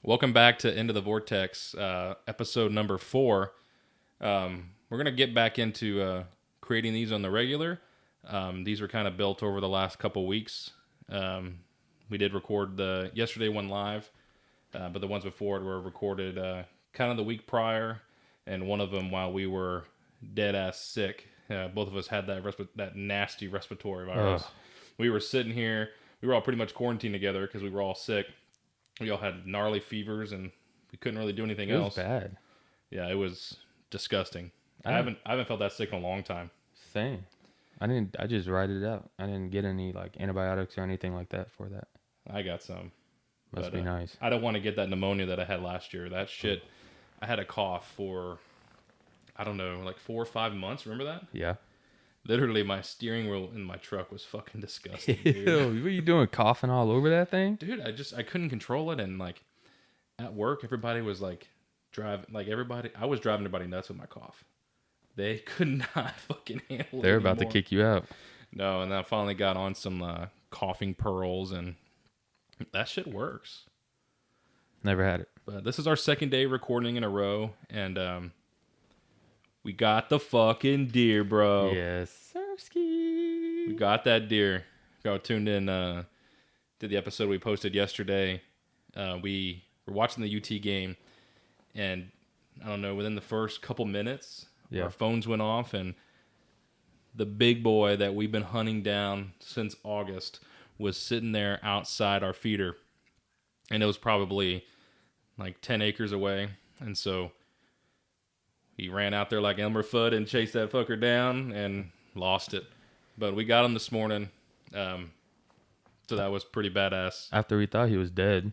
Welcome back to Into the Vortex, episode number 4. We're going to get back into creating these on the regular. These were kind of built over the last couple weeks. We did record the yesterday one live, but the ones before it were recorded kind of the week prior, and one of them while we were dead-ass sick. Both of us had that nasty respiratory virus. Ugh. We were sitting here. We were all pretty much quarantined together because we were all sick. We all had gnarly fevers and we couldn't really do anything else. It was bad. Yeah, it was disgusting. I haven't felt that sick in a long time. Same. I just ride it out. I didn't get any like antibiotics or anything like that for that. I got some. Must be nice. I don't want to get that pneumonia that I had last year. That shit, I had a cough for, I don't know, like 4 or 5 months. Remember that? Yeah. Literally, my steering wheel in my truck was fucking disgusting. Dude. Ew, what are you doing? Coughing all over that thing? Dude, I couldn't control it. And like at work, everybody was like I was driving everybody nuts with my cough. They could not fucking handle it. They're about to kick you out. No, and I finally got on some coughing pearls, and that shit works. Never had it. But this is our second day recording in a row, and we got the fucking deer, bro. Yes, sirski. We got that deer. Y'all tuned in to the episode we posted yesterday. We were watching the UT game, and I don't know, within the first couple minutes, our phones went off, and the big boy that we've been hunting down since August was sitting there outside our feeder. And it was probably like 10 acres away. And so he ran out there like Elmerfoot and chased that fucker down and lost it. But we got him this morning. So that was pretty badass. After we thought he was dead.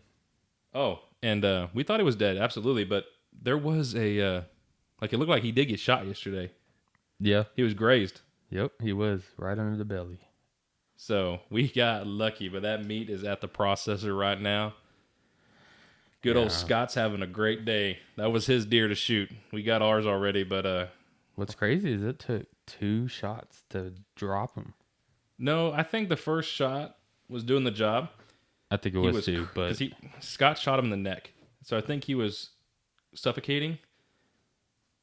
Oh, and we thought he was dead, absolutely. But there was it looked like he did get shot yesterday. Yeah. He was grazed. Yep, he was right under the belly. So we got lucky, but that meat is at the processor right now. Good old Scott's having a great day. That was his deer to shoot. We got ours already, but what's crazy is it took 2 shots to drop him. No, I think the first shot was doing the job. I think it was 2, but Scott shot him in the neck. So I think he was suffocating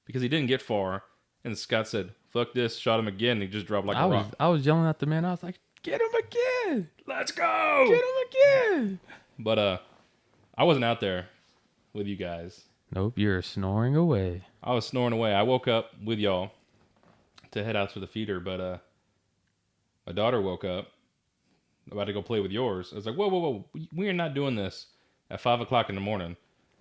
because he didn't get far. And Scott said, "Fuck this!" Shot him again. And he just dropped like a rock. I was yelling at the man. I was like, "Get him again! Let's go! Get him again!" But I wasn't out there with you guys. Nope, you're snoring away. I was snoring away. I woke up with y'all to head out to the feeder, but my daughter woke up about to go play with yours. I was like, whoa, we are not doing this at 5 o'clock in the morning.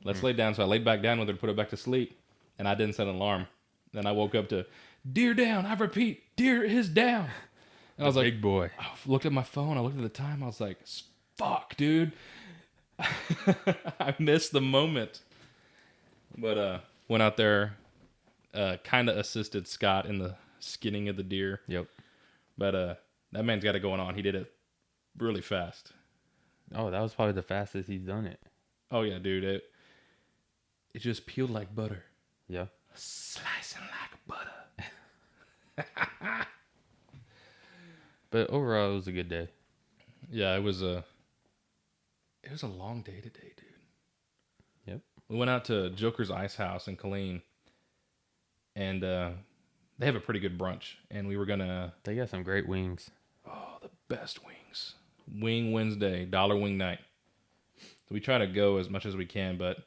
Let's lay down. So I laid back down with her to put her back to sleep, and I didn't set an alarm. Then I woke up to, deer down. I repeat, deer is down. And I was like, big boy. I looked at my phone. I looked at the time. I was like, fuck, dude. I missed the moment. But went out there, kind of assisted Scott in the skinning of the deer. Yep. But that man's got it going on. He did it really fast. Oh, that was probably the fastest he's done it. Oh, yeah, dude. It just peeled like butter. Yeah. Slicing like butter. But overall, it was a good day. Yeah, it was a long day today, dude. Yep. We went out to Joker's Ice House in Killeen, and they have a pretty good brunch. And we were gonna. They got some great wings. Oh, the best wings! Wing Wednesday, dollar wing night. So we try to go as much as we can, but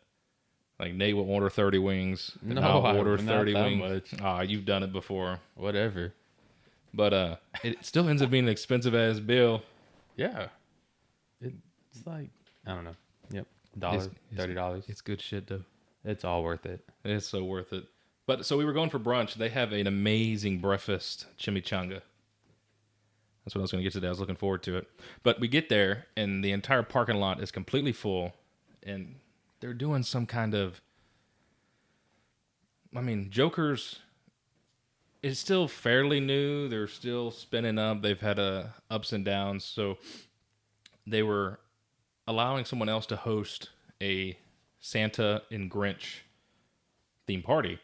like Nate will order 30 wings. No, I'll order not 30 that wings. much. You've done it before. Whatever. But it still ends up being an expensive ass bill. Yeah. It's like, I don't know. Yep. $30. It's good shit though. It's all worth it. It's so worth it. But so we were going for brunch. They have an amazing breakfast chimichanga. That's what I was going to get today. I was looking forward to it. But we get there, and the entire parking lot is completely full. And they're doing some kind of... I mean, Joker's... It's still fairly new. They're still spinning up. They've had ups and downs. So they were allowing someone else to host a Santa and Grinch theme party.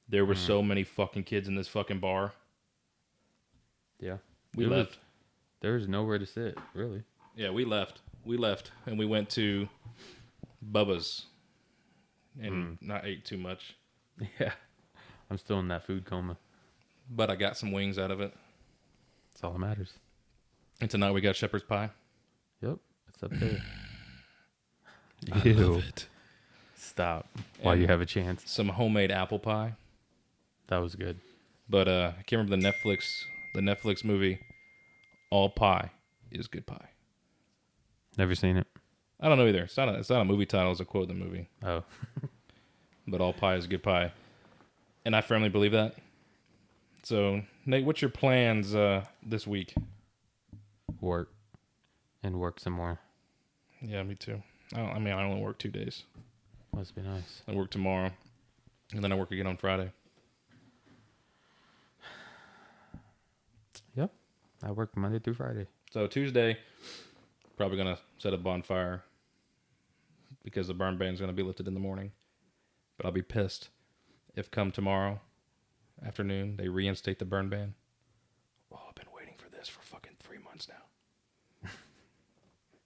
There were so many fucking kids in this fucking bar. Yeah. We left. There was nowhere to sit, really. Yeah, we left. And we went to Bubba's and not ate too much. Yeah. I'm still in that food coma. But I got some wings out of it. That's all that matters. And tonight we got shepherd's pie. Yep. It's up there. I love it. Stop. While you have a chance. Some homemade apple pie. That was good. But I can't remember the Netflix movie, All Pie is Good Pie. Never seen it. I don't know either. It's not a movie title. It's a quote in the movie. Oh. But all pie is good pie. And I firmly believe that. So, Nate, what's your plans this week? Work. And work some more. Yeah, me too. I only work 2 days. Must be nice. I work tomorrow. And then I work again on Friday. Yep. I work Monday through Friday. So Tuesday, probably going to set a bonfire because the burn ban's going to be lifted in the morning. But I'll be pissed if come tomorrow afternoon they reinstate the burn ban. Oh, I've been waiting for this for fucking 3 months now.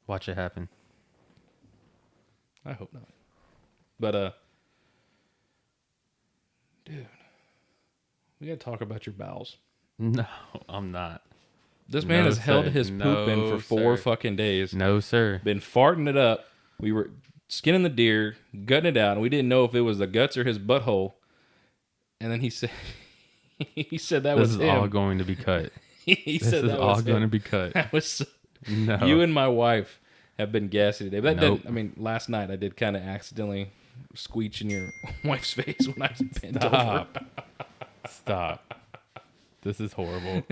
Watch it happen. I hope not. But, dude, we got to talk about your bowels. No, I'm not. This man has held sir. his poop in for 4 fucking days. No, sir. Been farting it up. We were skinning the deer, gutting it out, and we didn't know if it was the guts or his butthole. And then he said, he said that This was is him. all going to be cut. He This said is that all was going to him. be cut. That was so, No. You and my wife have been gassy today. But that Nope. didn't, I mean, last night I did kind of accidentally squeech in your wife's face when I was bent over. Stop. Stop. This is horrible.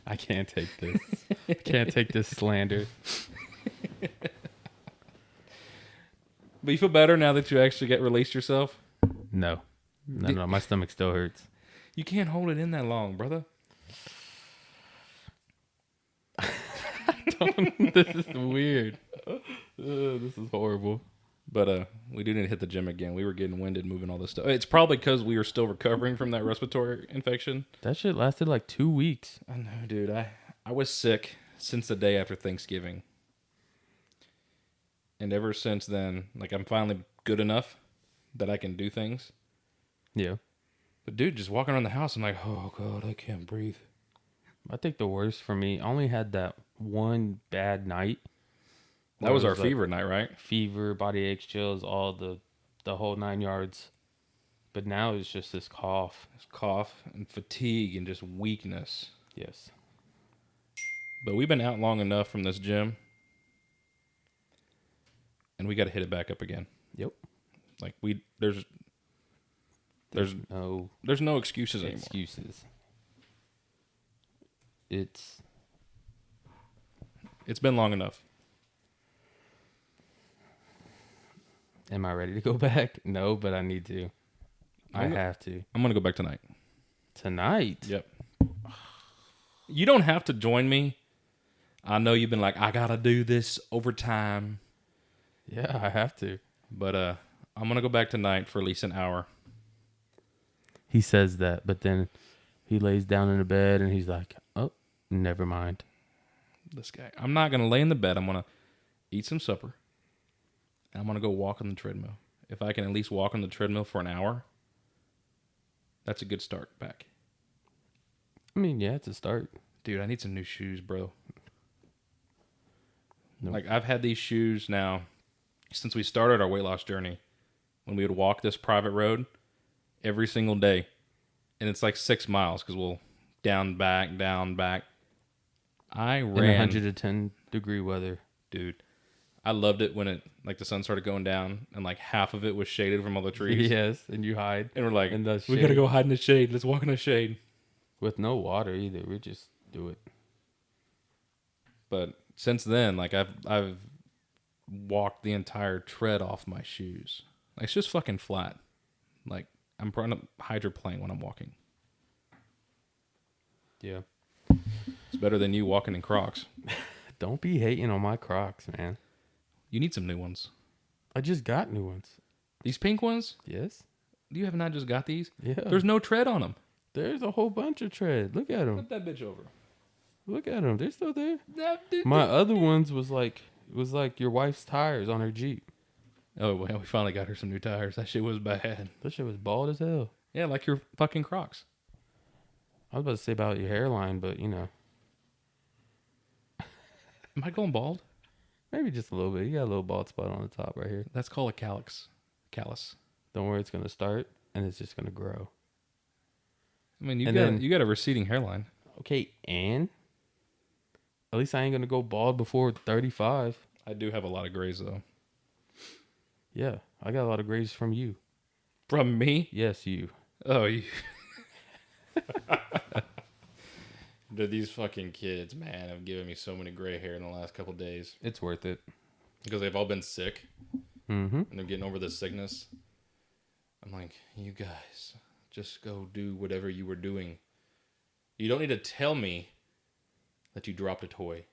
I can't take this. I can't take this slander. But you feel better now that you actually released yourself? No. No, my stomach still hurts. You can't hold it in that long, brother. This is weird. This is horrible. But we do need to hit the gym again. We were getting winded moving all this stuff. It's probably because we were still recovering from that respiratory infection. That shit lasted like 2 weeks. I know, dude. I was sick since the day after Thanksgiving. And ever since then, like, I'm finally good enough that I can do things. Yeah. But, dude, just walking around the house, I'm like, oh, God, I can't breathe. I think the worst for me, I only had that one bad night. That was our fever night, right? Fever, body aches, chills, all the whole 9 yards. But now it's just this cough. It's cough and fatigue and just weakness. Yes. But we've been out long enough from this gym. And we got to hit it back up again. Yep. Like, there's no excuses anymore. Excuses. It's been long enough. Am I ready to go back? No, but I need to. I have to. I'm going to go back tonight. Tonight? Yep. You don't have to join me. I know you've been like, I got to do this overtime. Yeah, I have to. But I'm going to go back tonight for at least an hour. He says that, but then he lays down in the bed and he's like, oh, never mind. This guy. I'm not going to lay in the bed. I'm going to eat some supper. And I'm going to go walk on the treadmill. If I can at least walk on the treadmill for an hour, that's a good start back. I mean, yeah, it's a start. Dude, I need some new shoes, bro. Nope. Like, I've had these shoes now since we started our weight loss journey. When we would walk this private road every single day. And it's like 6 miles because we'll down, back. I ran. In 110 degree weather. Dude, I loved it when the sun started going down and like half of it was shaded from all the trees. Yes, and you hide. And we're like, in the we shade. got to go hide in the shade. Let's walk in the shade. With no water either. We just do it. But since then, like I've walked the entire tread off my shoes. Like, it's just fucking flat. Like, I'm trying to hydroplane when I'm walking. Yeah. It's better than you walking in Crocs. Don't be hating on my Crocs, man. You need some new ones. I just got new ones. These pink ones? Yes. You have not just got these? Yeah. There's no tread on them. There's a whole bunch of tread. Look at them. Flip that bitch over. Look at them. They're still there. My other ones was like your wife's tires on her Jeep. Oh, well, we finally got her some new tires. That shit was bad. That shit was bald as hell. Yeah, like your fucking Crocs. I was about to say about your hairline, but you know, Am I going bald? maybe just a little bit. You got a little bald spot on the top right here. That's called a calyx. Callus. Don't worry, it's gonna start and it's just gonna grow. I mean, And you got a receding hairline. Okay, and at least I ain't gonna go bald before 35. I do have a lot of grays though. Yeah, I got a lot of grays from you. From me? Yes, you. Oh, you. Dude, these fucking kids, man, have given me so many gray hair in the last couple days It's worth it. because they've all been sick Mm-hmm. and they're getting over this sickness. I'm like, you guys, just go do whatever you were doing. You don't need to tell me that you dropped a toy.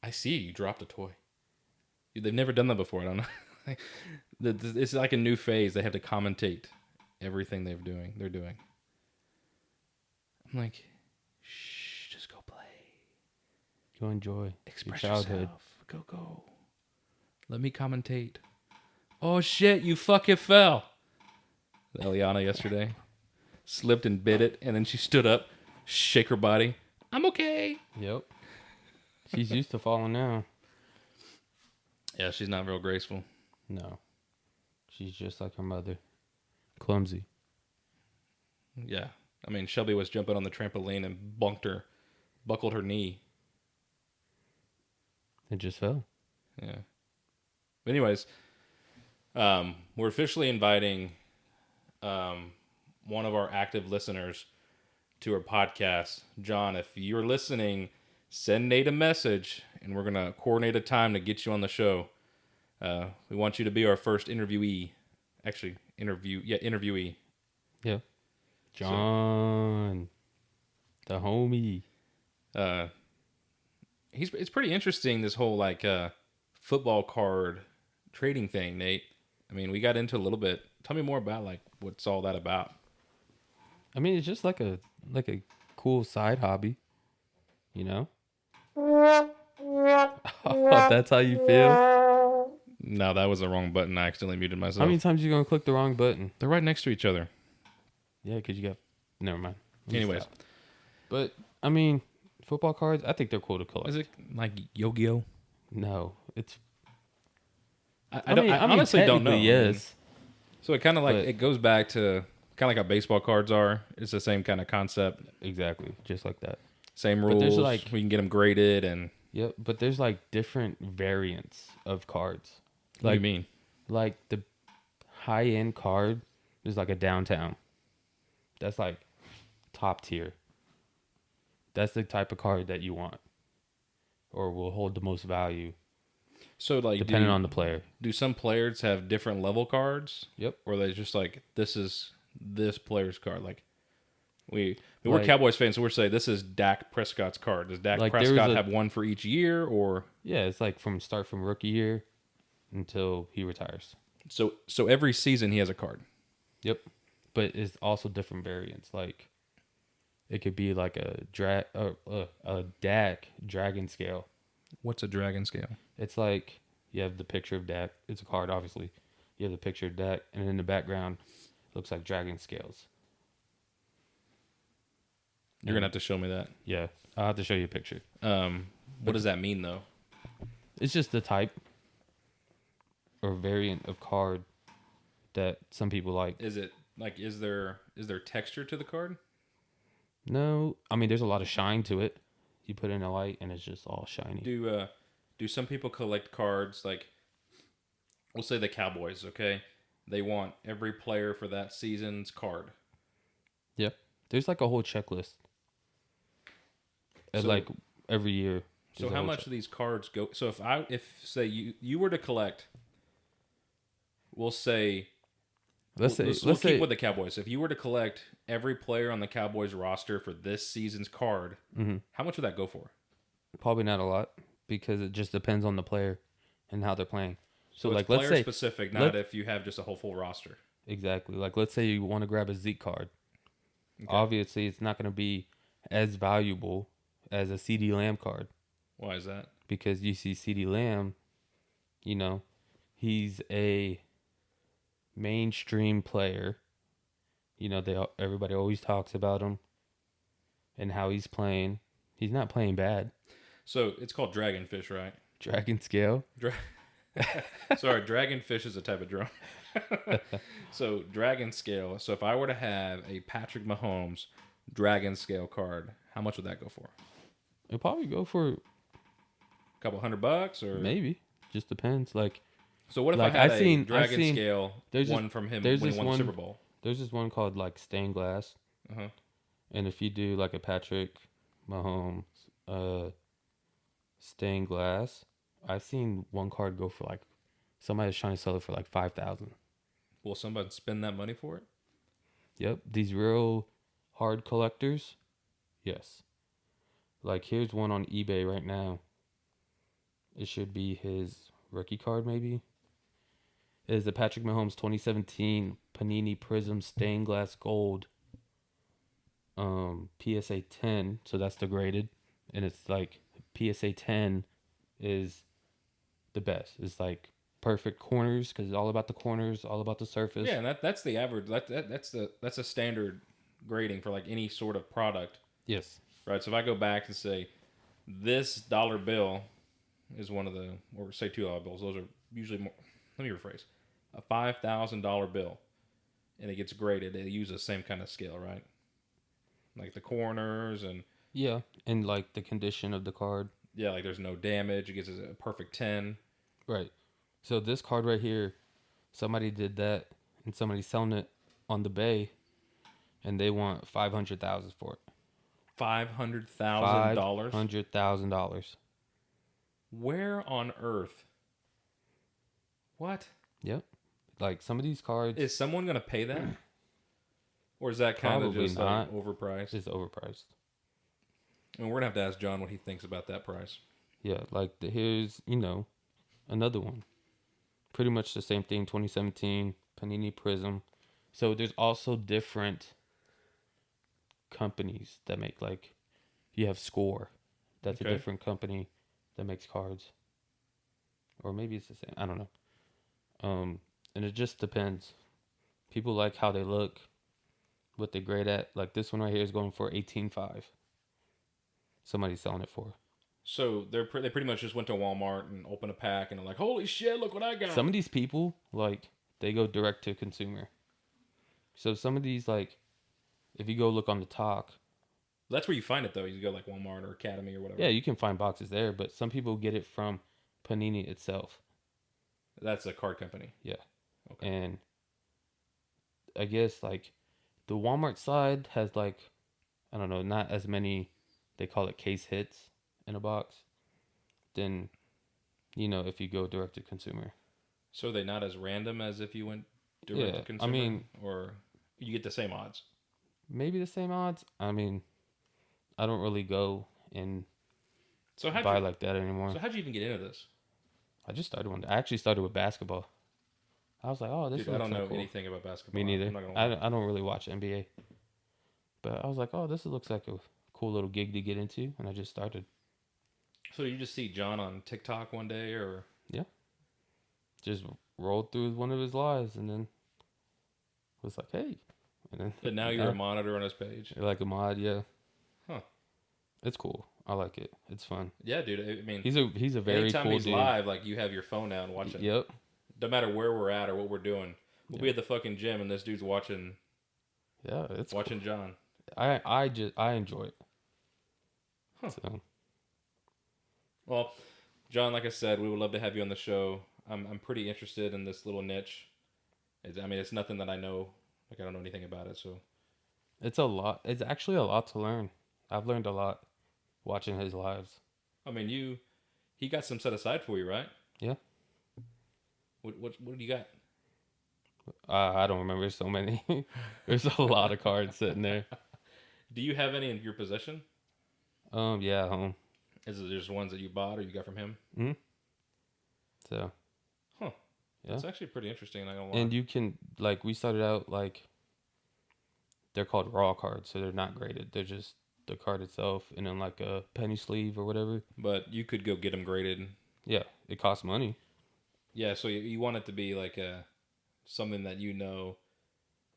I see you dropped a toy. They've never done that before. I don't know. It's like a new phase. They have to commentate everything they're doing. I'm like, shh, just go play. Go enjoy Express your childhood. yourself. Go. Let me commentate. Oh shit, you fucking fell. Eliana yesterday slipped and bit it, and then she stood up, shake her body. I'm okay. Yep. She's used to falling now. Yeah, she's not real graceful. No. She's just like her mother. Clumsy. Yeah. I mean, Shelby was jumping on the trampoline and buckled her knee. It just fell. Yeah. But anyways, we're officially inviting one of our active listeners to our podcast. John, if you're listening, send Nate a message, and we're going to coordinate a time to get you on the show. We want you to be our first interviewee. Actually, interviewee. Yeah. John. The homie. It's pretty interesting, this whole like football card trading thing, Nate. I mean, we got into a little bit. Tell me more about like what's all that about. I mean, it's just like a cool side hobby, you know? That's how you feel? No, that was the wrong button. I accidentally muted myself. How many times you gonna click the wrong button? They're right next to each other. Yeah, because you got... Never mind. Let me Anyways. stop. But, I mean, football cards, I think they're cool to collect. Is it like Yu-Gi-Oh? No, it's... I honestly don't know. Yes. So it kind of like, it goes back to kind of like how baseball cards are. It's the same kind of concept. Exactly. Just like that. Same rules. But there's like... We can get them graded and... Yep, but there's like different variants of cards. What do you mean? Like the high-end card is like a downtown. That's like top tier. That's the type of card that you want, or will hold the most value. So like, depending on the player. Do some players have different level cards? Yep. Or are they just like, this is this player's card? Like we're Like- Cowboys fans, so we're saying this is Dak Prescott's card. Does Dak Like, Prescott have one for each year, or Yeah, it's like from rookie year until he retires. so every season he has a card? Yep. But it's also different variants. Like it could be like a Dak dragon scale. What's a dragon scale? It's like you have the picture of Dak. It's a card, obviously. You have the picture of Dak, and in the background, it looks like dragon scales. You're gonna have to show me that. Yeah, I'll have to show you a picture. What does that mean though? It's just the type or variant of card that some people like. Is it like, is there texture to the card? No, I mean there's a lot of shine to it. You put in a light, and it's just all shiny. Do some people collect cards like, we'll say the Cowboys, okay? They want every player for that season's card. Yeah, there's like a whole checklist. So- like every year. So how much of these cards go? So if say you were to collect, we'll say Let's we'll say keep with the Cowboys. If you were to collect every player on the Cowboys roster for this season's card, how much would that go for? probably not a lot because it just depends on the player and how they're playing. So like it's let's player say specific, not if you have just a whole full roster. exactly. Like let's say you want to grab a Zeke card. Okay. Obviously, it's not going to be as valuable as a CD Lamb card Why is that? because you see CD Lamb, you know, he's a mainstream player. Everybody always talks about him and how he's playing. He's not playing bad. So it's called dragonfish, right? Dragon scale. Dra- Sorry, dragonfish is a type of drone. So dragon scale. So if I were to have a Patrick Mahomes dragon scale card, how much would that go for? It'll probably go for A couple $100 or maybe. Just depends. so what if I Like had I a seen, I dragon seen. scale There's one just from him there's when he this won the one. Super Bowl? There's this one called like stained glass, Uh-huh. and if you do like a Patrick Mahomes, stained glass, I've seen one card go for like somebody's trying to sell it for like 5,000. Will somebody spend that money for it? Yep, these real hard collectors. Yes. Like here's one on eBay right now. It should be his rookie card maybe. It is the Patrick Mahomes 2017 Panini Prism stained glass gold PSA 10, so that's the graded, and it's like PSA 10 is the best. It's like perfect corners because it's all about the corners, all about the surface. Yeah, and that's the average. That's a standard grading for like any sort of product, Yes. right? So if I go back and say this dollar bill is one of the, or say $2 bills, those are usually more. Let me rephrase: a $5,000 bill, and it gets graded. They use the same kind of scale, right? Like the corners and Yeah, and like the condition of the card. yeah, like there's no damage. It gets a perfect 10. Right. So this card right here, somebody did that, and somebody's selling it on the Bay, and they want 500,000 for it. $500,000. $500,000. Where on earth? What? Yep. Like some of these cards Is someone gonna pay that? Or is that kind of Probably just not. like overpriced? is overpriced. And we're gonna have to ask John what he thinks about that price. Yeah, like here's another one. Pretty much the same thing. 2017 Panini Prism. So there's also different companies that make like you have Score. That's Okay. a different company that makes cards. Or maybe it's the same. I don't know. And it just depends. People like how they look, what they're great at. Like this one right here is going for 18.5. Somebody's selling it for. So they pretty much just went to Walmart and opened a pack and they're like, "Holy shit, look what I got!" Some of these people like they go direct to consumer. So some of these like, if you go look on the talk, That's where you find it though. You go like Walmart or Academy or whatever. yeah, you can find boxes there, but some people get it from Panini itself. That's a card company. Yeah. Okay. And I guess like the Walmart side has like, I don't know, not as many, they call it case hits in a box, than, if you go direct to consumer. So are they not as random as if you went direct to Yeah, consumer? I mean, or you get the same odds. maybe the same odds. I mean, I don't really go and So how'd buy you, like that anymore. so how'd you even get into this? I just started one. I actually started with basketball. I was like, oh, this Dude, I looks don't know kinda cool. anything about basketball. Me neither. I'm not gonna lie. I don't really watch NBA. But I was like, oh, this looks like a cool little gig to get into. And I just started. So you just see John on TikTok one day, or Yeah. Just rolled through one of his lives and then was like, hey. And then now you're a monitor on his page. you're like a mod, yeah. Huh. It's cool. I like it. It's fun. Yeah, dude. I mean, He's a very anytime cool he's dude. live, like you have your phone out and watching. Yep. No matter where we're at or what we're doing, we'll be Yeah. at the fucking gym and this dude's watching Yeah, it's watching John. cool. I enjoy it. Huh. So Well, John, like I said, we would love to have you on the show. I'm pretty interested in this little niche. I mean, it's nothing that I know. Like I don't know anything about it, so it's a lot. It's actually a lot to learn. I've learned a lot watching his lives. I mean, he got some set aside for you, right? Yeah. What do you got? I don't remember so many. There's a lot of cards sitting there. Do you have any in your possession? Yeah, home. Is it just ones that you bought or you got from him? Hmm. So. Huh. Yeah. That's actually pretty interesting. Not gonna lie. And you can like we started out like they're called raw cards, so they're not graded. They're just the card itself, and then like a penny sleeve or whatever. But you could go get them graded. Yeah, it costs money. Yeah, so you want it to be like a something that you know,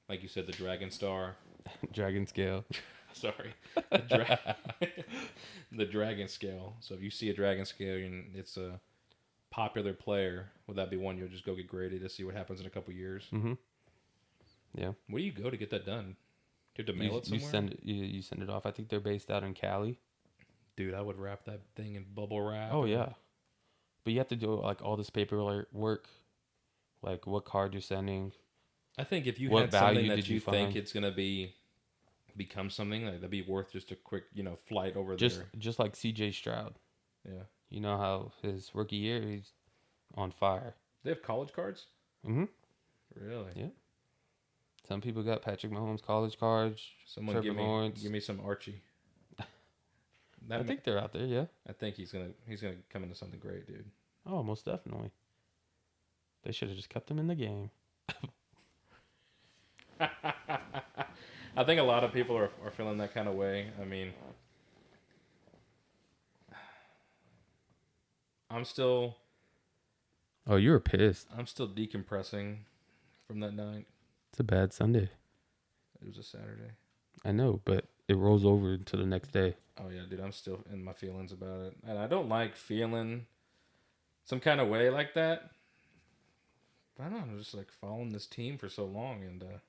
like you said, the Dragon Star. Dragon scale. Sorry, the dra- the Dragon Scale. So if you see a Dragon Scale and it's a popular player, would that be one you'll just go get graded to see what happens in a couple years? Mm-hmm. Yeah. Where do you go to get that done? Do you have to mail it You somewhere? send it. You send it off. I think they're based out in Cali. Dude, I would wrap that thing in bubble wrap. Oh yeah. But you have to do like all this paperwork, like what card you're sending. I think if you What had something value that did you you think find? it's gonna become something like that'd be worth just a quick, flight over Just there. just like C.J. Stroud. Yeah. You know how his rookie year he's on fire. They have college cards? Mm-hmm. Really? Yeah. Some people got Patrick Mahomes college cards. Someone Trevor Lawrence. give me some Archie. I think they're out there. Yeah. I think he's gonna come into something great, dude. Oh, most definitely. They should have just kept him in the game. I think a lot of people are feeling that kind of way. I mean, I'm still Oh, you were pissed. decompressing from that night. It's a bad Sunday. It was a Saturday. I know, but it rolls over to the next day. Oh yeah, dude, I'm still in my feelings about it, and I don't like feeling some kind of way like that. But I don't know, I'm just like following this team for so long, and God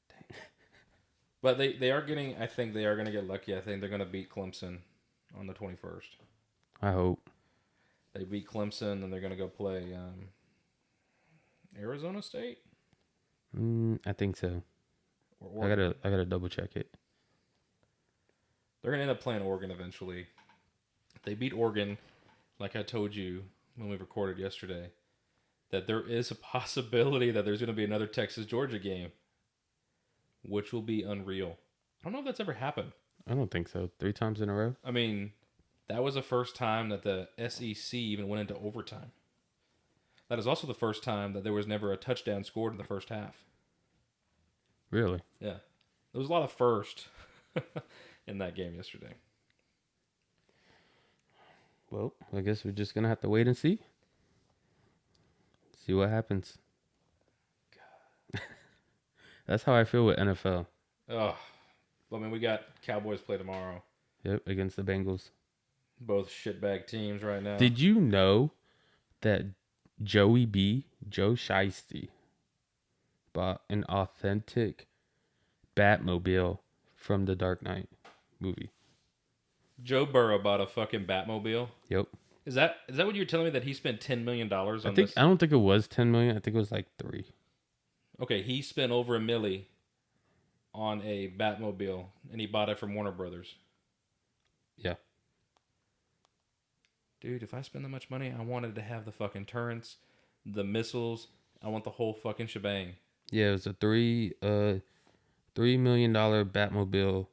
dang. But they are getting. I think they are going to get lucky. I think they're going to beat Clemson on the 21st. I hope. They beat Clemson, and they're going to go play Arizona State. I think so. Or I Oregon. gotta double check it. They're going to end up playing Oregon eventually. They beat Oregon, like I told you when we recorded yesterday, that there is a possibility that there's going to be another Texas-Georgia game, which will be unreal. I don't know if that's ever happened. I don't think so. 3 times in a row. I mean, that was the first time that the SEC even went into overtime. That is also the first time that there was never a touchdown scored in the first half. Really? Yeah. There was a lot of first in that game yesterday. Well, I guess we're just gonna have to wait and see. See what happens. That's how I feel with NFL. Oh, I mean, we got Cowboys play tomorrow. Yep, against the Bengals. Both shitbag teams right now. Did you know that Joe Shiesty, bought an authentic Batmobile from the Dark Knight movie? Joe Burrow bought a fucking Batmobile? Yep. Is that what you're telling me, that he spent $10 million on this? I don't think it was 10 million. I think it was like 3. Okay, he spent over $1 million on a Batmobile, and he bought it from Warner Brothers. Yeah. Dude, if I spend that much money, I wanted to have the fucking turrets, the missiles. I want the whole fucking shebang. Yeah, it was a $3 million Batmobile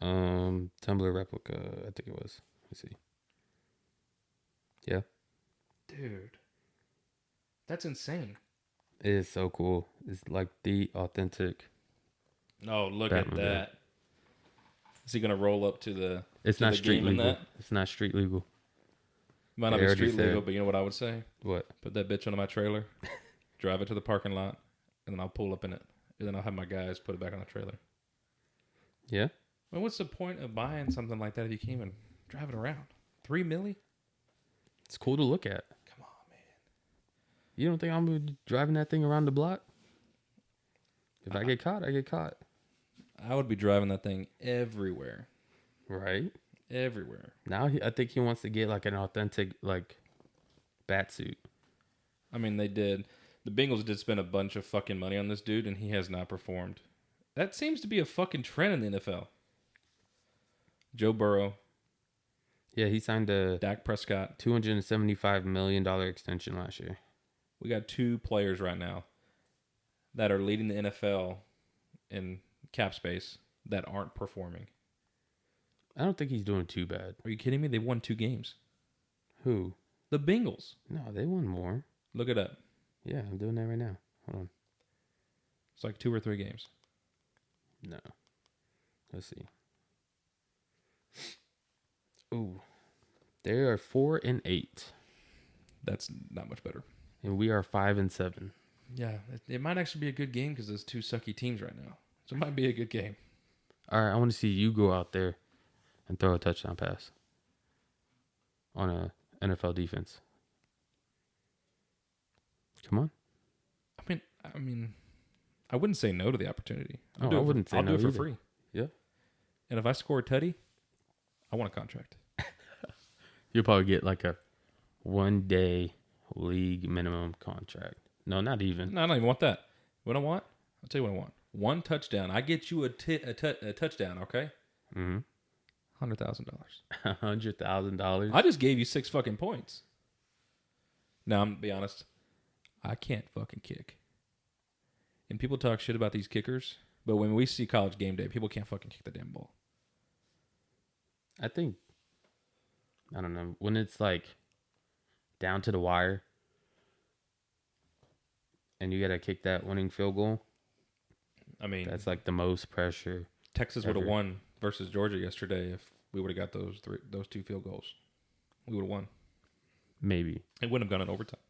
Tumblr replica, I think it was. Let's see. Yeah. Dude, that's insane. It is so cool. It's like the authentic. Oh, look Batmobile. at that. Is he gonna roll up to the? It's to not the street game in legal. that? It's not street legal. Might not They be already street legal, said. but you know what I would say? What? Put that bitch onto my trailer, drive it to the parking lot, and then I'll pull up in it, and then I'll have my guys put it back on the trailer. Yeah. Well, what's the point of buying something like that if you can't even drive it around? $3 million? It's cool to look at. Come on, man. You don't think I'm gonna be driving that thing around the block? If I get caught, I get caught. I would be driving that thing everywhere. Right. Everywhere. Now I think he wants to get like an authentic like bat suit. I mean, they did. The Bengals did spend a bunch of fucking money on this dude, and he has not performed. That seems to be a fucking trend in the NFL. Joe Burrow, Yeah, he signed a Dak Prescott. $275 million extension last year. We got 2 players right now that are leading the NFL in cap space that aren't performing. I don't think he's doing too bad. Are you kidding me? They won 2 games. Who? The Bengals. No, they won more. Look it up. Yeah, I'm doing that right now. Hold on. It's like 2 or 3 games. No. Let's see. Ooh. They are 4-8. That's not much better. and we are 5-7. Yeah, it might actually be a good game because there's two sucky teams right now. So it might be a good game. All right, I want to see you go out there and throw a touchdown pass on a NFL defense. Come on. I mean, I wouldn't say no to the opportunity. I wouldn't say no I'll do it for either. free. Yeah. And if I score a tutty, I want a contract. You'll probably get like a 1-day league minimum contract. No, not even. No, I don't even want that. What I want? I'll tell you what I want. One touchdown. I get you a touchdown, okay? Mm-hmm. $100,000. $100,000. I just gave you 6 fucking points. Now, I'm gonna be honest. I can't fucking kick. And people talk shit about these kickers, but when we see college game day, people can't fucking kick the damn ball. I think, I don't know, when it's like down to the wire and you got to kick that winning field goal, I mean, that's like the most pressure. Texas would have won versus Georgia yesterday if we would have got those 2 field goals. We would have won. Maybe. It wouldn't have gone in overtime.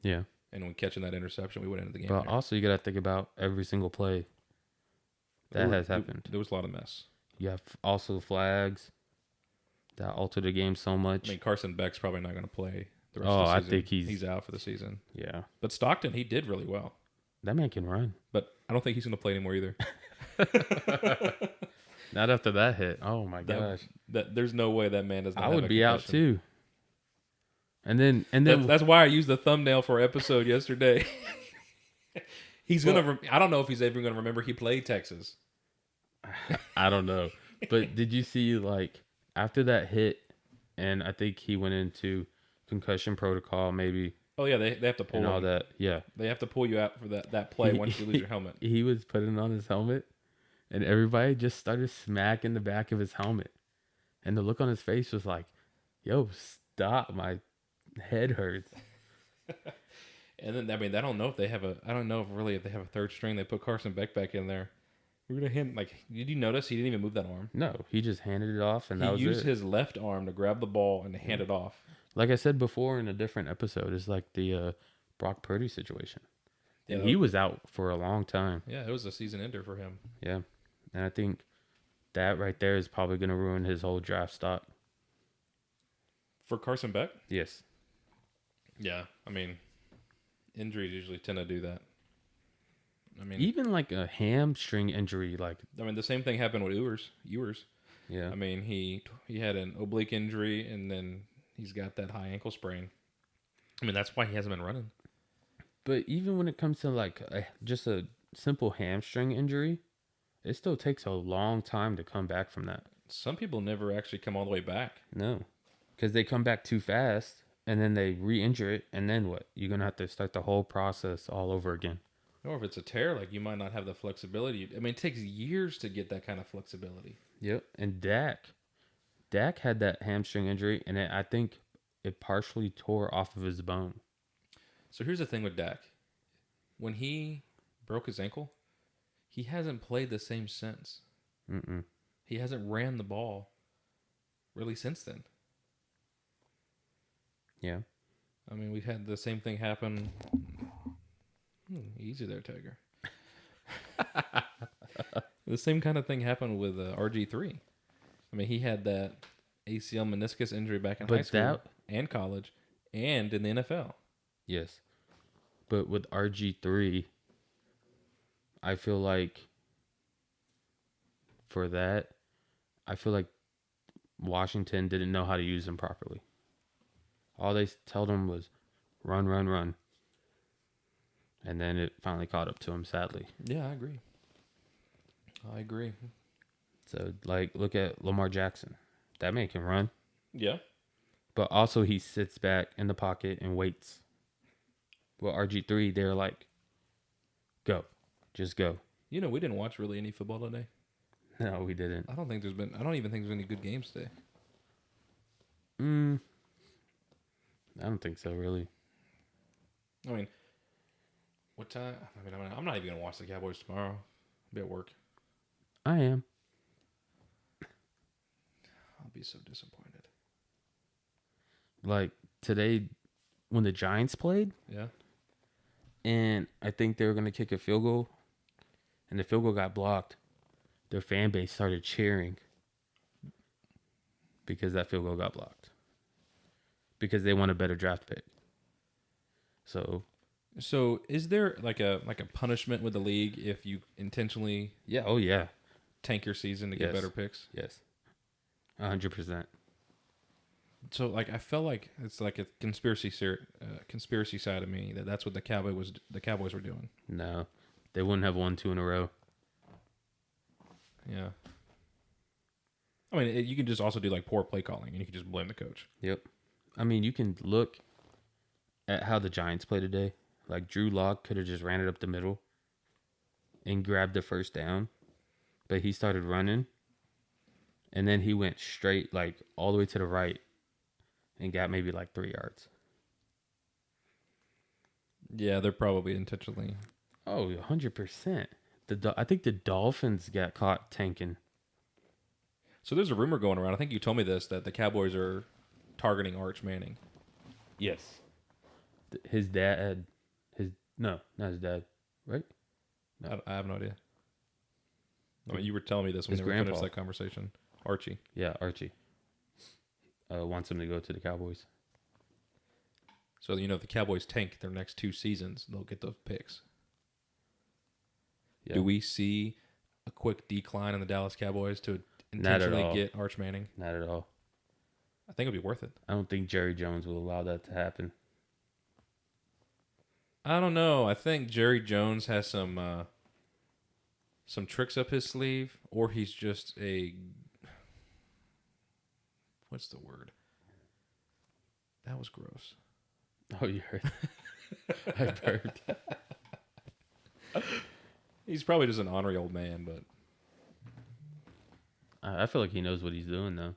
Yeah. And when catching that interception, we would end the game. But also, you got to think about every single play that has happened. There was a lot of mess. You have also flags that alter the game so much. I mean, Carson Beck's probably not going to play the rest Oh, of the I season. think he's out for the season. Yeah. But Stockton, he did really well. That man can run. But I don't think he's going to play anymore either. Not after that hit. Oh, my gosh. There's no way that man does not I have would a be out, concussion. too. And then That's why I used the thumbnail for our episode yesterday. He's going to... I don't know if he's ever going to remember he played Texas. I don't know. But did you see, like, after that hit, and I think he went into concussion protocol, maybe. Oh, yeah, they have to pull and all him. that. Yeah. They have to pull you out for that play once you lose your helmet. He was putting on his helmet, and everybody just started smacking the back of his helmet. And the look on his face was like, yo, stop. My head hurts. And then, I mean, I don't know if they have if they have a third string. They put Carson Beck back in there. We're going to hit, like, did you notice he didn't even move that arm? No, he just handed it off, and that was it. He used his left arm to grab the ball and hand it off. Like I said before in a different episode, it's like the Brock Purdy situation. Yeah, And he was out for a long time. Yeah, it was a season ender for him. Yeah. And I think that right there is probably going to ruin his whole draft stock. For Carson Beck? Yes. Yeah, I mean, injuries usually tend to do that. I mean, even like a hamstring injury, like the same thing happened with Ewers. Yeah. I mean, he had an oblique injury, and then he's got that high ankle sprain. I mean, that's why he hasn't been running. But even when it comes to like just a simple hamstring injury, it still takes a long time to come back from that. Some people never actually come all the way back. No, because they come back too fast, and then they re-injure it, and then what? You're going to have to start the whole process all over again. Or if it's a tear, like, you might not have the flexibility. I mean, it takes years to get that kind of flexibility. Yep. And Dak had that hamstring injury, and I think it partially tore off of his bone. So here's the thing with Dak. When he broke his ankle, he hasn't played the same since. Mm-mm. He hasn't ran the ball really since then. Yeah. I mean, we've had the same thing happen. Easy there, Tiger. The same kind of thing happened with RG3. I mean, he had that ACL meniscus injury back in high school and college and in the NFL. Yes. But with RG3, I feel like for that, I feel like Washington didn't know how to use him properly. All they told him was run, run, run. And then it finally caught up to him, sadly. Yeah, I agree. So, like, look at Lamar Jackson. That man can run. Yeah. But also he sits back in the pocket and waits. Well, RG3, they're like, go. Just go. You know, we didn't watch really any football today. No, we didn't. I don't even think there's any good games today. I don't think so, really. I mean, what time? I mean, I'm not even going to watch the Cowboys tomorrow. I'll be at work. I am. I'll be so disappointed. Like, today, when the Giants played, Yeah. and I think they were going to kick a field goal, and the field goal got blocked. Their fan base started cheering because that field goal got blocked. Because they want a better draft pick. So is there like a punishment with the league if you intentionally yeah, oh yeah, tank your season to get better picks? Yes, 100%. So like I felt like it's like a conspiracy side of me that's what the Cowboys were doing. No, they wouldn't have won 2 in a row. Yeah. I mean, you can just also do like poor play calling, and you can just blame the coach. Yep. I mean, you can look at how the Giants play today. Like Drew Lock could have just ran it up the middle and grabbed the first down, but he started running, and then he went straight like all the way to the right and got maybe like 3 yards. Yeah, they're probably intentionally. Oh, 100%. I think the Dolphins got caught tanking. So there's a rumor going around. I think you told me this, that the Cowboys are targeting Arch Manning. Yes. His dad, not his dad, right? No. I have no idea. I mean, you were telling me this when His we grandpa. finished that conversation. Archie. Yeah, Archie. Wants him to go to the Cowboys. So, if the Cowboys tank their next 2 seasons, they'll get those picks. Yeah. Do we see a quick decline in the Dallas Cowboys to intentionally get Arch Manning? Not at all. I think it'll be worth it. I don't think Jerry Jones will allow that to happen. I don't know. I think Jerry Jones has some tricks up his sleeve, or he's just what's the word? That was gross. Oh, you heard? I burped. He's probably just an ornery old man, but I feel like he knows what he's doing, though.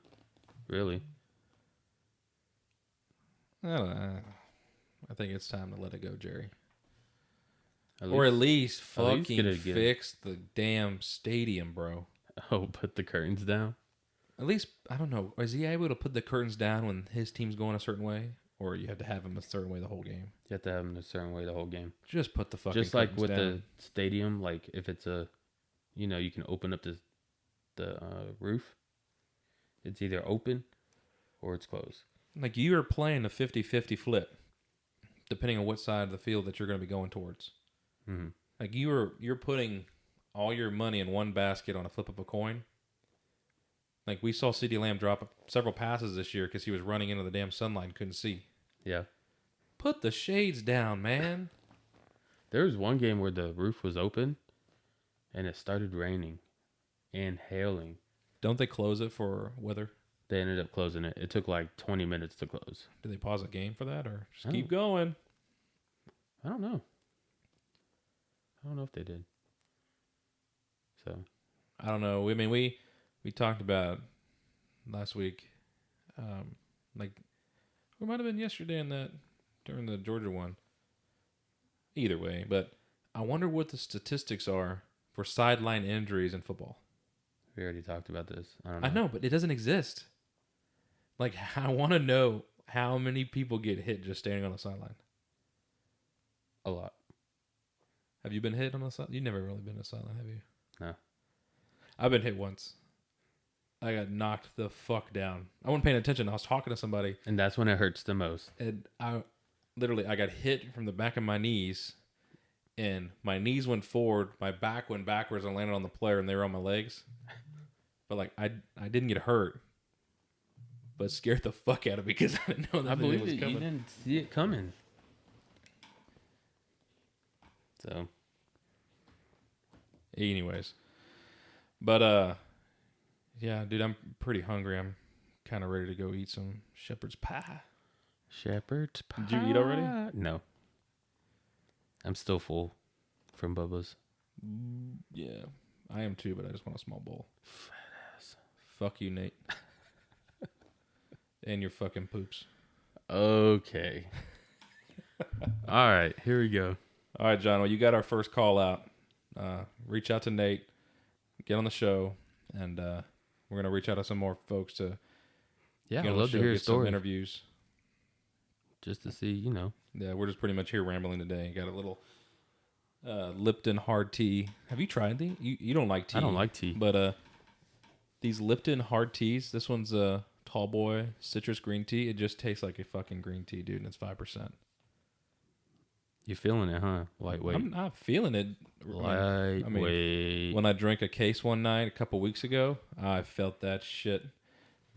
Really. I don't know. I think it's time to let it go, Jerry. Or at least fucking fix the damn stadium, bro. Oh, put the curtains down? At least, I don't know. Is he able to put the curtains down when his team's going a certain way? Or you have to have him a certain way the whole game? You have to have him a certain way the whole game. Just put the fucking curtains down. Just like with the stadium, like if it's you can open up the roof. It's either open or it's closed. Like you are playing a 50-50 flip, depending on what side of the field that you're going to be going towards. Mm-hmm. Like you're putting all your money in one basket on a flip of a coin. Like we saw CeeDee Lamb drop several passes this year because he was running into the damn sunlight and couldn't see. Yeah. Put the shades down, man. There was one game where the roof was open and it started raining and hailing. Don't they close it for weather? They ended up closing it. It took like 20 minutes to close. Did they pause the game for that or just keep going? I don't know. I don't know if they did. So, I don't know. I mean, we talked about last week, like it might have been yesterday during the Georgia one. Either way, but I wonder what the statistics are for sideline injuries in football. We already talked about this. I know, but it doesn't exist. Like, I want to know how many people get hit just standing on the sideline. A lot. Have you been hit on the sideline? You've never really been on the sideline, have you? No. I've been hit once. I got knocked the fuck down. I wasn't paying attention. I was talking to somebody. And that's when it hurts the most. And I got hit from the back of my knees. And my knees went forward. My back went backwards and landed on the player. And they were on my legs. But like, I didn't get hurt. But it scared the fuck out of me because I didn't know that it was coming. You didn't see it coming. So. Anyways. But, yeah, dude, I'm pretty hungry. I'm kind of ready to go eat some shepherd's pie. Shepherd's pie. Did you eat already? No. I'm still full from Bubba's. Yeah, I am too, but I just want a small bowl. Fat ass. Fuck you, Nate. And your fucking poops. Okay. All right, here we go. All right, John. Well, you got our first call out. Reach out to Nate. Get on the show. And we're going to reach out to some more folks to I'd love to hear a story. Some interviews. just to see, you know. Yeah, we're just pretty much here rambling today. Got a little Lipton hard tea. Have you tried these? You don't like tea. I don't like tea. But these Lipton hard teas, this one's a tall boy citrus green tea. It just tastes like a fucking green tea, dude, and it's 5%. You're feeling it, huh? Lightweight. I'm not feeling it. Lightweight. I mean, when I drank a case one night a couple weeks ago, I felt that shit.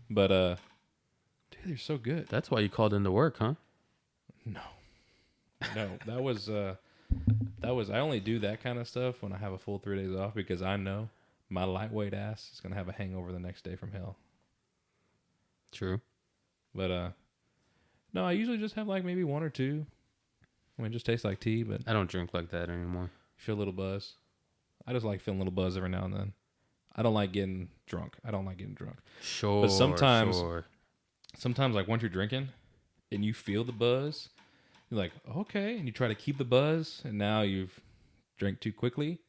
But dude, they're so good. That's why you called into work, huh? No, that was I only do that kind of stuff when I have a full 3 days off because I know my lightweight ass is gonna have a hangover the next day from hell. True. But no, I usually just have like maybe one or two. I mean, it just tastes like tea, but I don't drink like that anymore. feel a little buzz. I just like feeling a little buzz every now and then. I don't like getting drunk. Sure. But sometimes, sure. like once you're drinking and you feel the buzz, you're like, okay, and you try to keep the buzz, and now you've drank too quickly,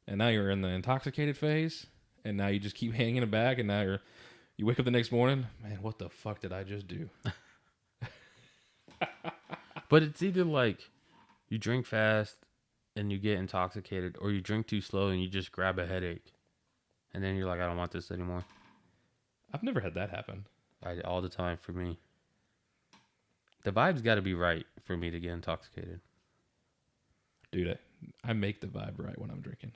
and now you're in the intoxicated phase, and now you just keep hanging it back, and now you wake up the next morning, man, what the fuck did I just do? But it's either like you drink fast and you get intoxicated, or you drink too slow and you just grab a headache. And then you're like, I don't want this anymore. I've never had that happen. All the time for me. The vibe's got to be right for me to get intoxicated. Dude, I make the vibe right when I'm drinking.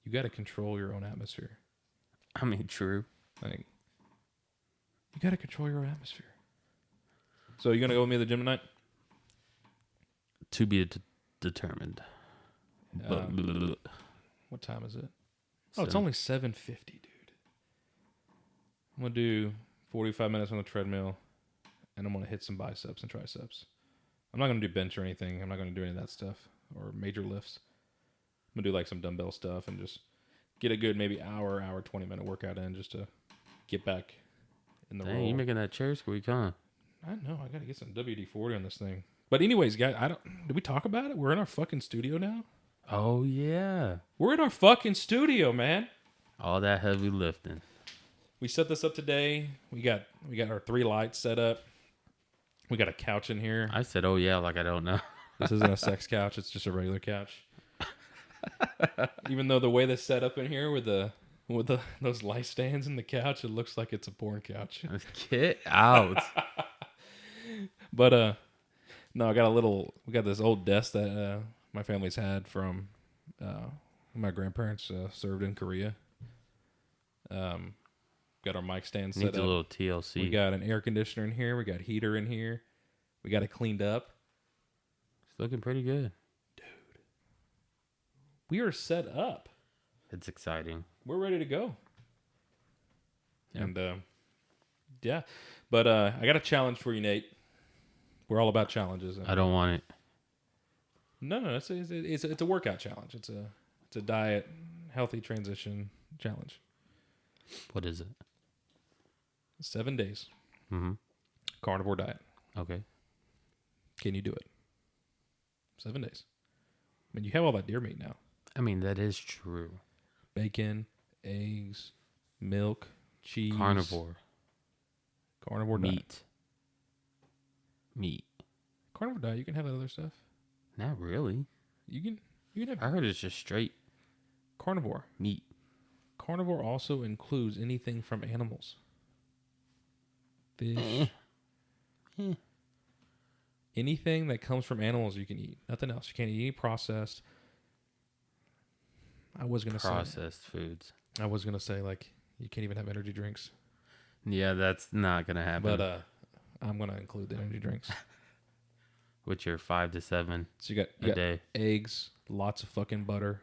You got to control your own atmosphere. I mean, true. Like, you got to control your own atmosphere. So you going to go with me to the gym tonight? To be determined. What time is it? Oh, it's only 7:50, dude. I'm going to do 45 minutes on the treadmill, and I'm going to hit some biceps and triceps. I'm not going to do bench or anything. I'm not going to do any of that stuff or major lifts. I'm going to do like some dumbbell stuff and just get a good maybe hour, 20-minute workout in just to get back in the Dang, roll. you making that chair squeak, huh? I know. I got to get some WD-40 on this thing. But anyways, guys, did we talk about it? We're in our fucking studio now? Oh, yeah. We're in our fucking studio, man. All that heavy lifting. We set this up today. We got our 3 lights set up. We got a couch in here. I said, oh, yeah, like I don't know. This isn't a sex couch. It's just a regular couch. Even though the way this set up in here with those light stands in the couch, it looks like it's a porn couch. Get out. But no, we got this old desk that my family's had from my grandparents served in Korea. Got our mic stand set Needs up. a little TLC. We got an air conditioner in here. We got heater in here. We got it cleaned up. It's looking pretty good. Dude, we are set up. It's exciting. We're ready to go. Yeah. And yeah, but I got a challenge for you, Nate. We're all about challenges. I don't want it. No, it's a workout challenge. It's a diet, healthy transition challenge. What is it? 7 days. Mm-hmm. Carnivore diet. Okay. Can you do it? 7 days. I mean, you have all that deer meat now. I mean, that is true. Bacon, eggs, milk, cheese. Carnivore. Carnivore diet. Meat. Carnivore diet, you can have that other stuff. Not really. You can have I heard it's just straight carnivore. meat. Carnivore also includes anything from animals. Fish. Anything that comes from animals you can eat. Nothing else. You can't eat any processed. Processed foods. I was gonna say like you can't even have energy drinks. Yeah, that's not gonna happen. But I'm gonna include the energy drinks. With your 5 to 7 So you a got day. eggs, lots of fucking butter,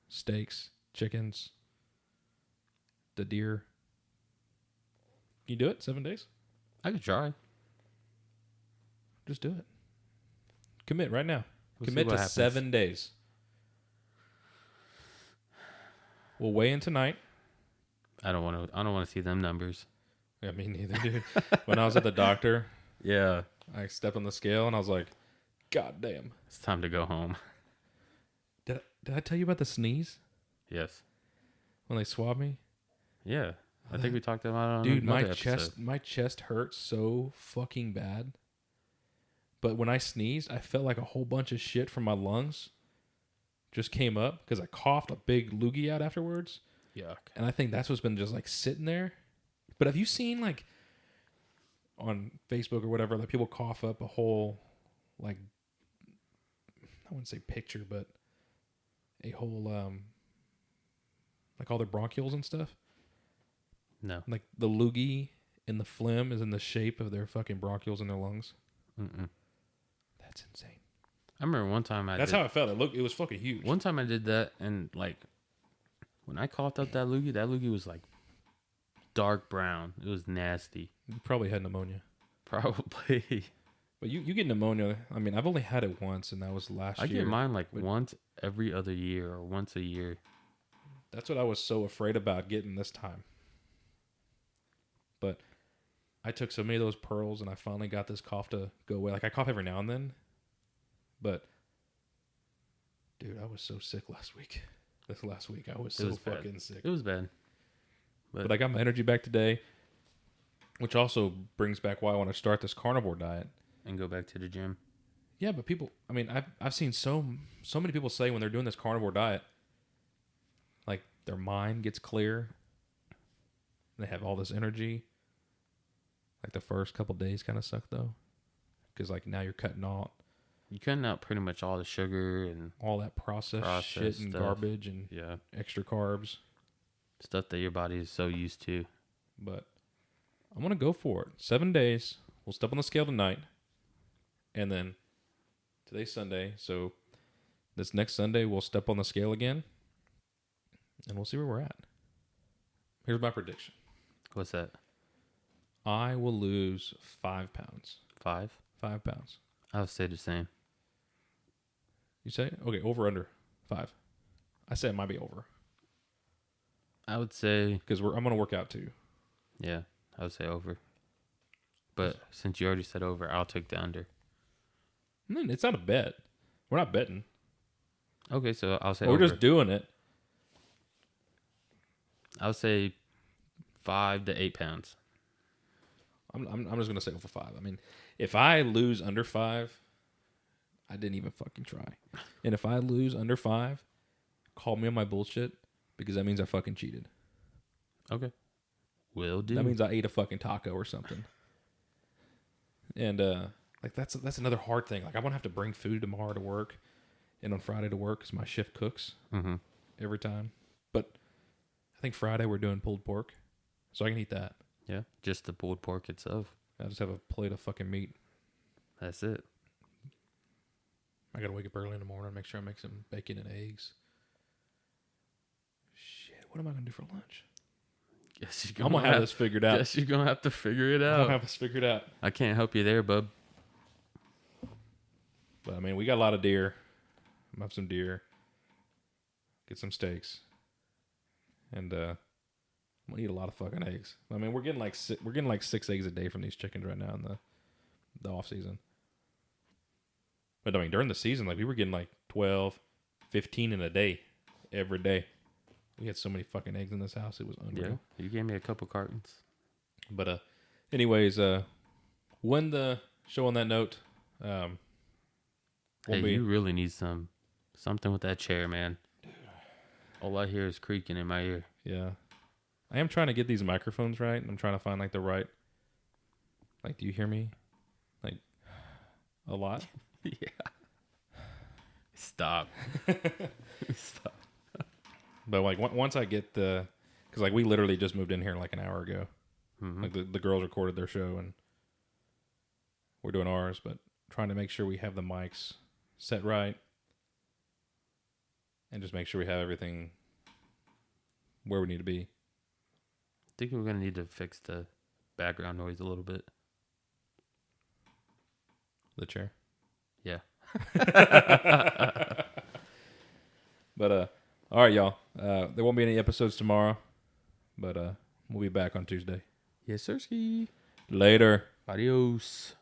steaks, chickens, the deer. Can you do it 7 days? I could try. Just do it. Commit right now. We'll Commit see what to happens. 7 days. We'll weigh in tonight. I don't want to see them numbers. Yeah, me neither, dude. When I was at the doctor, Yeah. I stepped on the scale and I was like, God damn. It's time to go home. Did I tell you about the sneeze Yes. when they swabbed me? Yeah. I think we talked about it on Dude, another episode. my chest hurts so fucking bad. But when I sneezed, I felt like a whole bunch of shit from my lungs just came up because I coughed a big loogie out afterwards. Yuck. And I think that's what's been just like sitting there. But have you seen like on Facebook or whatever, like people cough up a whole, like, I wouldn't say picture, but a whole, like all their bronchioles and stuff? No. Like the loogie and the phlegm is in the shape of their fucking bronchioles in their lungs. Mm-mm. That's insane. I remember one time That's how it felt. It was fucking huge. One time I did that, and like when I coughed up that loogie was like dark brown. It was nasty. You probably had pneumonia. Probably. But you get pneumonia. I mean, I've only had it once, and that was last year. I get mine like once every other year or once a year. That's what I was so afraid about getting this time. But I took so many of those pearls, and I finally got this cough to go away. Like, I cough every now and then. But, dude, I was so sick last week. This last week, I was so fucking sick. It was bad. But I got my energy back today, which also brings back why I want to start this carnivore diet. And go back to the gym. Yeah, but people, I mean, I've seen so many people say when they're doing this carnivore diet, like their mind gets clear. They have all this energy. Like the first couple days kind of suck though, because like now you're cutting out. You're cutting out pretty much all the sugar and all that processed shit and stuff. garbage and extra carbs, stuff that your body is so used to. But I'm gonna go for it. 7 days. We'll step on the scale tonight, and then today's Sunday, so this next Sunday we'll step on the scale again, and we'll see where we're at. Here's my prediction. What's that? I will lose 5 pounds. 5? 5 pounds. I would say the same. You say? Okay, over, under 5. I say it might be over. I would say... Because I'm going to work out too. Yeah, I would say over. But since you already said over, I'll take the under. It's not a bet. We're not betting. Okay, so I'll say we're over. Just doing it. I'll say 5 to 8 pounds. I'm just going to say over 5. I mean, if I lose under 5, I didn't even fucking try. And if I lose under 5, call me on my bullshit, because that means I fucking cheated. Okay. Will do. That means I ate a fucking taco or something. And like that's another hard thing. Like I won't have to bring food tomorrow to work and on Friday to work because my shift cooks every time. But I think Friday we're doing pulled pork, so I can eat that. Yeah, just the pulled pork itself. I just have a plate of fucking meat. That's it. I gotta wake up early in the morning and make sure I make some bacon and eggs. Shit, what am I gonna do for lunch? I'm gonna have this figured out. Guess you're gonna have to figure it out. I'm gonna have this figured out. I can't help you there, bub. But I mean, we got a lot of deer. I'm gonna have some deer. Get some steaks. And I'm gonna eat a lot of fucking eggs. I mean, we're getting like 6 eggs a day from these chickens right now in the off season. But I mean, during the season, like we were getting like 12, 15 in a day, every day. We had so many fucking eggs in this house, it was unreal. Yeah, you gave me a couple cartons. But anyways, when the show on that note, hey, you really need something with that chair, man. Dude. All I hear is creaking in my ear. Yeah. I am trying to get these microphones right. I'm trying to find like the right, like, do you hear me? Like, a lot? Yeah. Stop. Stop. But like once I get because like we literally just moved in here like an hour ago. Mm-hmm. Like the girls recorded their show and we're doing ours, but trying to make sure we have the mics set right and just make sure we have everything where we need to be. I think we're gonna need to fix the background noise a little bit. The chair. Yeah. But all right, y'all. There won't be any episodes tomorrow, but we'll be back on Tuesday. Yes, sirski. Later. Adios.